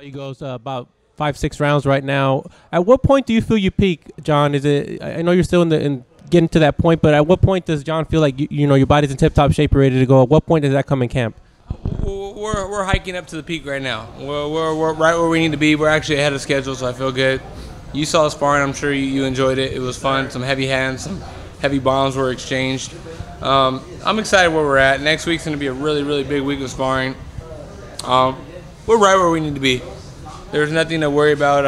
He goes about 5, 6 rounds right now. At what point do you feel you peak, John? Is it? I know you're still in getting to that point, but at what point does John feel like you know your body's in tip-top shape, you're ready to go? At what point does that come in camp? We're hiking up to the peak right now. We're right where we need to be. We're actually ahead of schedule, so I feel good. You saw the sparring. I'm sure you enjoyed it. It was fun. Some heavy hands, some heavy bombs were exchanged. I'm excited where we're at. Next week's going to be a really, really big week of sparring. We're right where we need to be. There's nothing to worry about,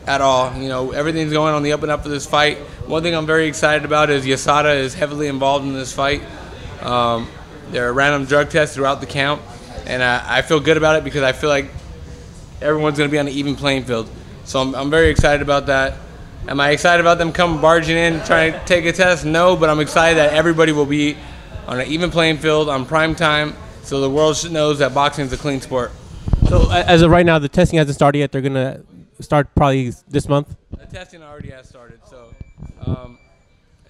at all. Everything's going on the up and up for this fight. One thing I'm very excited about is USADA is heavily involved in this fight. There are random drug tests throughout the camp, and I feel good about it because I feel like everyone's going to be on an even playing field. So I'm very excited about that. Am I excited about them coming barging in trying to take a test? No, but I'm excited that everybody will be on an even playing field on prime time, so the world knows that boxing is a clean sport. So as of right now, the testing hasn't started yet. They're gonna start probably this month. The testing already has started, so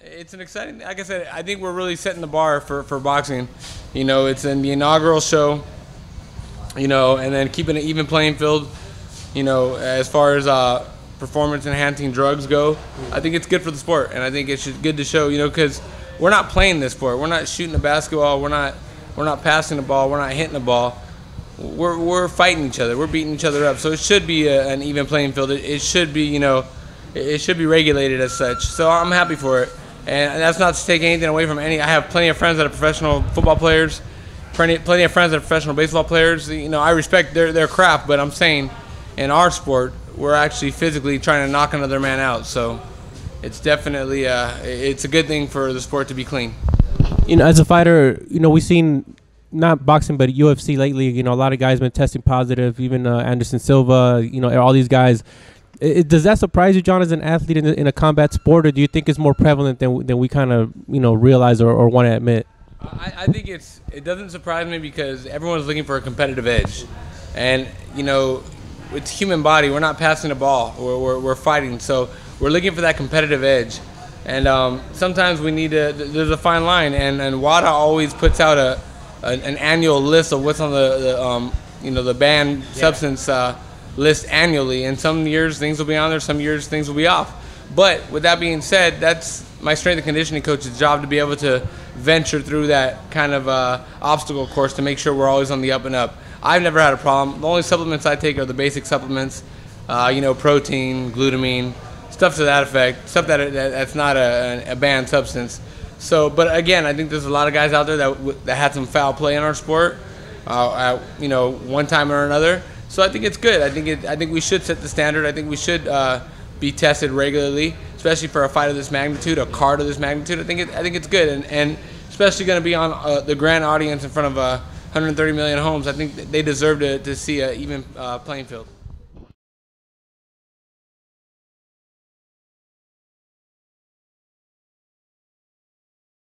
it's an exciting. Like I said, I think we're really setting the bar for boxing. It's in the inaugural show. And then keeping an even playing field. As far as performance-enhancing drugs go, I think it's good for the sport, and I think it's good to show. Because we're not playing this sport. We're not shooting a basketball. We're not passing the ball. We're not hitting the ball. We're fighting each other. We're beating each other up. So it should be an even playing field. It should be, it should be regulated as such. So I'm happy for it. And that's not to take anything away from any. I have plenty of friends that are professional football players, plenty of friends that are professional baseball players. I respect their craft, but I'm saying in our sport, we're actually physically trying to knock another man out. So it's definitely it's a good thing for the sport to be clean. As a fighter, we've seen not boxing but UFC lately. A lot of guys been testing positive. Even Anderson Silva. All these guys. Does that surprise you, John, as an athlete in a combat sport, or do you think it's more prevalent than we kind of realize or want to admit? I think it doesn't surprise me because everyone's looking for a competitive edge, and it's human body. We're not passing the ball. We're fighting, so we're looking for that competitive edge, and sometimes we need to. There's a fine line, and WADA always puts out an annual list of what's on the banned substance list annually, and some years things will be on there, some years things will be off. But with that being said, that's my strength and conditioning coach's job to be able to venture through that kind of obstacle course to make sure we're always on the up and up. I've never had a problem. The only supplements I take are the basic supplements, protein, glutamine, stuff to that effect, stuff that's not a banned substance. So, but again, I think there's a lot of guys out there that had some foul play in our sport, one time or another. So I think it's good. I think we should set the standard. I think we should be tested regularly, especially for a fight of this magnitude, a card of this magnitude. I think it's good, and especially going to be on the grand audience in front of 130 million homes. I think they deserve to see an even playing field.